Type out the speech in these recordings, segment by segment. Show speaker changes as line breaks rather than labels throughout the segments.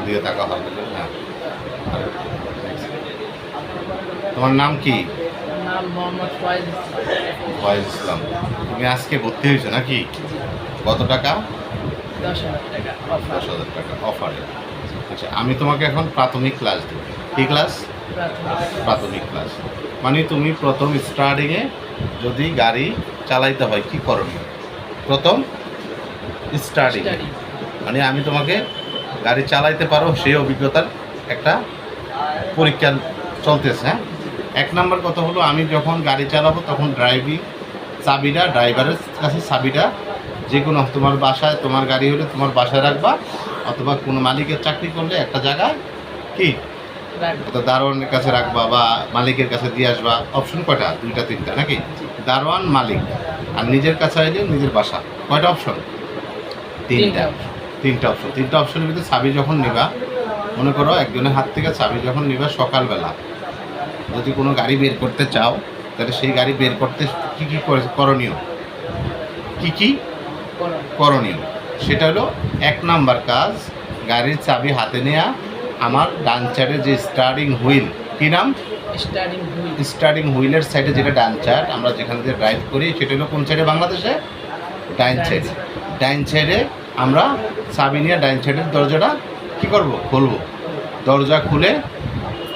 আমার দিকে তাকা হবে। হ্যাঁ, তোমার নাম কি?
নাম মোহাম্মদ ফয়েজ ইসলাম।
ফয়েজ ইসলাম। তুমি আজকে ভর্তি হয়েছো নাকি? কত টাকা?
10,000 টাকা অফার।
10,000 টাকা অফারে। আচ্ছা, আমি তোমাকে এখন প্রাথমিক ক্লাস দেবো। কী ক্লাস? প্রাথমিক ক্লাস। মানে তুমি প্রথম স্টার্টিংয়ে যদি গাড়ি চালাইতে হয় কি করণীয়? প্রথম স্টার্টিং মানে আমি তোমাকে গাড়ি চালাইতে পারো সেই অভিজ্ঞতার একটা পরীক্ষা চলতেছে। হ্যাঁ, 1 নাম্বার কথা হলো আমি যখন গাড়ি চালাবো তখন চাবিটা ড্রাইভারের কাছে চাবিটা যে কোনো তোমার বাসায়, তোমার গাড়ি হলে তোমার বাসায় রাখবা, অথবা কোনো মালিকের চাকরি করলে একটা জায়গায় কি দারোয়ানের কাছে রাখবা বা মালিকের কাছে দিয়ে আসবা। অপশন কয়টা? 2টা 3টা নাকি? দারোয়ান, মালিক আর নিজের কাছে আইলে নিজের বাসা। কয়টা অপশন? 3টা। 3টা অপশন। 3টা অপশনের ভিতরে চাবি যখন নিবা, মনে করো একজনের হাত থেকে চাবি যখন নিবা সকালবেলা, যদি কোনো গাড়ি বের করতে চাও তাহলে সেই গাড়ি বের করতে কী কী করণীয়? কি করণীয় সেটা হলো 1 নাম্বার কাজ, গাড়ির চাবি হাতে নেওয়া। আমার ডান সাইডে যে স্টার্টিং হুইল, কী নাম? স্টার্টিং হুইলের সাইডে যেটা ডান সাইড, আমরা যেখান থেকে ড্রাইভ করি সেটা হলো কোন সাইডে? বাংলাদেশে ডাইন সাইডে। ডাইন সাইডে আমরা চাবি নিয়ে ডাইন সাইডের দরজাটা কী করব? খুলব। দরজা খুলে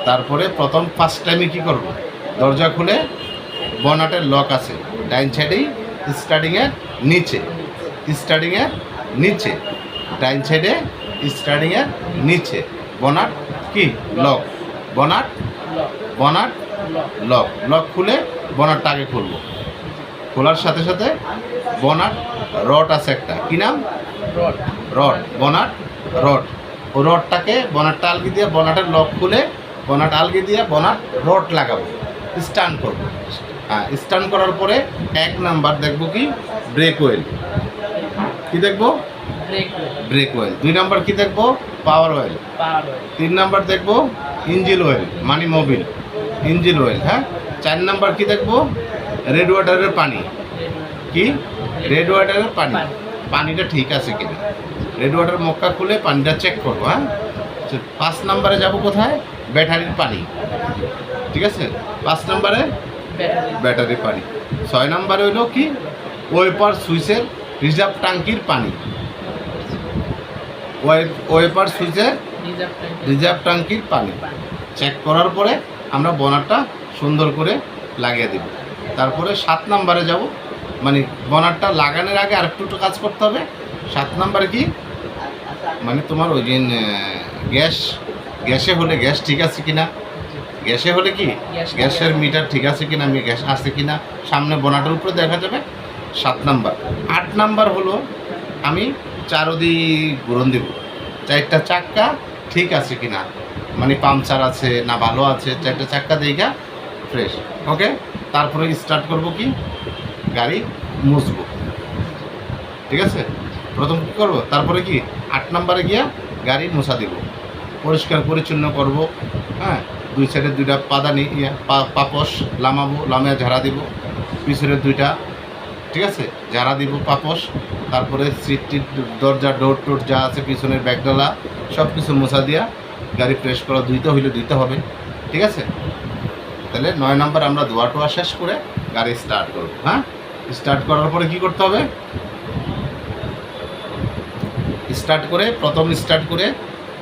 তারপরে প্রথম ফার্স্ট টাইমে কী করব? দরজা খুলে বনাটের লক আছে ডাইন সাইডেই, স্টার্টিংয়ের নিচে, স্টার্টিংয়ের নিচে, ডাইন সাইডে স্টার্টিংয়ের নিচে বনাট কি লক, বনাট লক খুলে বনাটটা আগে খুলবো। খোলার সাথে সাথে বনাট রড আছে একটা, কি নাম? রড। বনাট রড। ও রডটাকে বনাটটা আলগি দিয়ে বনাটের লক খুলে বনাট আলগি দিয়ে বনাট রড লাগাবো, স্টান্ট করবো। হ্যাঁ, স্টান্ট করার পরে 1 নাম্বার দেখবো কি? Break oil. কি দেখবো? Break oil. 2 নাম্বার কি দেখবো? পাওয়ার অয়েল। 3 নাম্বার দেখবো ইঞ্জিন অয়েল, মানে মোবিল ইঞ্জিন অয়েল। হ্যাঁ, 4 নাম্বার কি দেখবো? রেড ওয়াটারের পানি। কি? রেড ওয়াটারের পানি। পানিটা ঠিক আছে কিনা, রেড ওয়াটার মক্কা খুলে পানিটা চেক করবো। হ্যাঁ, 5 নাম্বারে যাবো কোথায়? ব্যাটারির পানি। ঠিক আছে, 5 নাম্বারে ব্যাটারি পানি। 6 নাম্বারে হইলো কি? ওয়েপার সুইচের রিজার্ভ ট্যাঙ্কির পানি। ওয়েপার সুইচের রিজার্ভ ট্যাঙ্কির পানি চেক করার পরে আমরা বনারটা সুন্দর করে লাগিয়ে দেব। তারপরে 7 নাম্বারে যাব, মানে বনারটা লাগানোর আগে আরেকটু কাজ করতে হবে। 7 নাম্বারে কি? মানে তোমার ওই দিন গ্যাসে হলে গ্যাস ঠিক আছে কিনা, গ্যাসে হলে কি গ্যাসের মিটার ঠিক আছে কিনা, আমি গ্যাস আছে কিনা সামনে বনাটের উপরে দেখা যাবে। 7 নাম্বার। 8 নাম্বার হলো আমি চারদিক ঘুরন দেব, 4টা চাক্কা ঠিক আছে কিনা, মানে পাংচার আছে না ভালো আছে, 4টা চাক্কা দেখা ফ্রেশ। ওকে, তারপরে স্টার্ট করব কি? গাড়ি মুছবো। ঠিক আছে, প্রথম কী করবো? তারপরে কি 8 নাম্বারে গিয়া গাড়ি মোছা দিব, পরিষ্কার পরিচ্ছন্ন করব। হ্যাঁ, 2 সাইডে 2টা পাদানি পাপস লামাবো, লামিয়া ঝাড়া দিব। পিছনের 2টা ঠিক আছে ঝাড়া দিব, পাপস। তারপরে সিট দরজা ডোর টোর যা আছে পিছনের ব্যাগডালা সব কিছু মোছা দিয়া গাড়ি ফ্রেশ করা, ধুইতে হবে। ঠিক আছে, তাহলে 9 নাম্বার আমরা ধোয়া টোয়া শেষ করে গাড়ি স্টার্ট করব। হ্যাঁ, স্টার্ট করার পরে কি করতে হবে?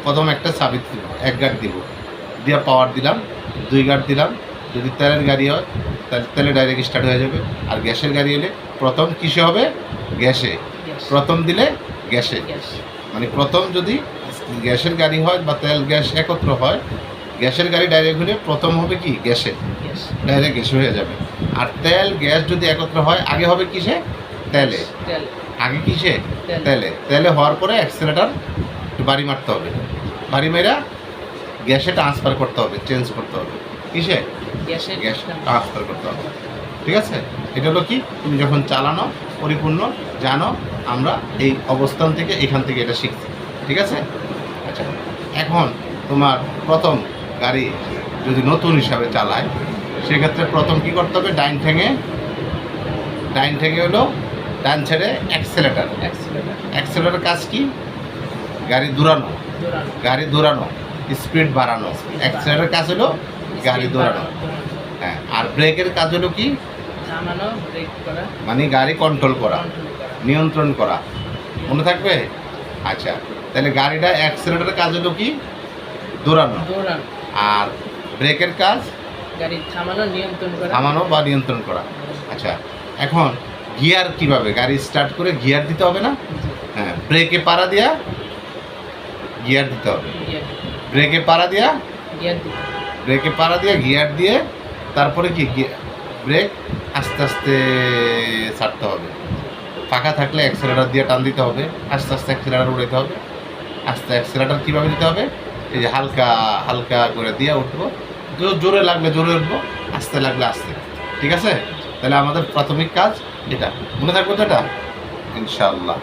প্রথম একটা চাবি 1 গার্ড দিব, দিয়ে পাওয়ার দিলাম, 2 গার্ড দিলাম। যদি তেলের গাড়ি হয় তাহলে তেলে ডাইরেক্ট স্টার্ট হয়ে যাবে। আর গ্যাসের গাড়ি হলে প্রথম কিসে হবে? গ্যাসে। প্রথম দিলে গ্যাসে, মানে প্রথম যদি গ্যাসের গাড়ি হয় বা তেল গ্যাস একত্র হয়, গ্যাসের গাড়ি ডাইরেক্ট হলে প্রথম হবে কি? গ্যাসে, ডাইরেক্ট গ্যাসে হয়ে যাবে। আর তেল গ্যাস যদি একত্র হয় আগে হবে কিসে? তেলে। আগে কিসে? তেলে হওয়ার পরে অ্যাক্সিলারেটর বাড়ি মারতে হবে, বাড়ি মেরা গ্যাসে ট্রান্সফার করতে হবে, চেঞ্জ করতে হবে। কিসে? গ্যাস ট্রান্সফার করতে হবে। ঠিক আছে, এটা হলো কি? তুমি যখন চালানো পরিপূর্ণ জানো, আমরা এই অবস্থান থেকে এখান থেকে এটা শিখছি। ঠিক আছে, আচ্ছা, এখন তোমার প্রথম গাড়ি যদি নতুন হিসাবে চালায় সেক্ষেত্রে প্রথম কি করতে হবে? ডাইন ঠ্যাঙে হলো ডান সাইডে অ্যাক্সেলেটার কাজ কি? গাড়ি দৌড়ানো,
দৌড়ানো।
গাড়ি দৌড়ানো, স্পিড বাড়ানো। অ্যাক্সিলারেটের কাজ হলো গাড়ি দৌড়ানো। হ্যাঁ, আর ব্রেকের কাজ হলো কি?
থামানো, ব্রেক করা,
মানে গাড়ি কন্ট্রোল করা,
কন্ট্রোল করা।
নিয়ন্ত্রণ করা। মনে থাকবে? আচ্ছা, তাহলে গাড়িটা অ্যাক্সিলারেটের কাজ হলো কি? দৌড়ানো।
দৌড়ানো,
আর ব্রেকের কাজ
গাড়ি থামানো, নিয়ন্ত্রণ করা।
থামানো বা নিয়ন্ত্রণ করা। আচ্ছা, এখন গিয়ার কিভাবে? গাড়ি স্টার্ট করে গিয়ার দিতে হবে না? হ্যাঁ, ব্রেকে পাড়া দিয়া গিয়ার দিতে হবে।
গিয়ার,
ব্রেকে পাড়া দিয়া,
গিয়ার দিতে।
ব্রেকে পাড়া দিয়ে গিয়ার দিয়ে তারপরে কি ব্রেক আস্তে আস্তে ছাড়তে হবে। ফাঁকা থাকলে অ্যাক্সেলেটার দিয়ে টান দিতে হবে, আস্তে আস্তে অ্যাক্সেলেটার উড়াইতে হবে। আস্তে অ্যাক্সেলেটার কীভাবে দিতে হবে? এই যে হালকা হালকা করে দিয়ে উঠবো, জোরে লাগলে জোরে উঠবো, আস্তে লাগলে আস্তে। ঠিক আছে? তাহলে আমাদের প্রাথমিক কাজ এটা মনে থাকবে তো এটা, ইনশাআল্লাহ।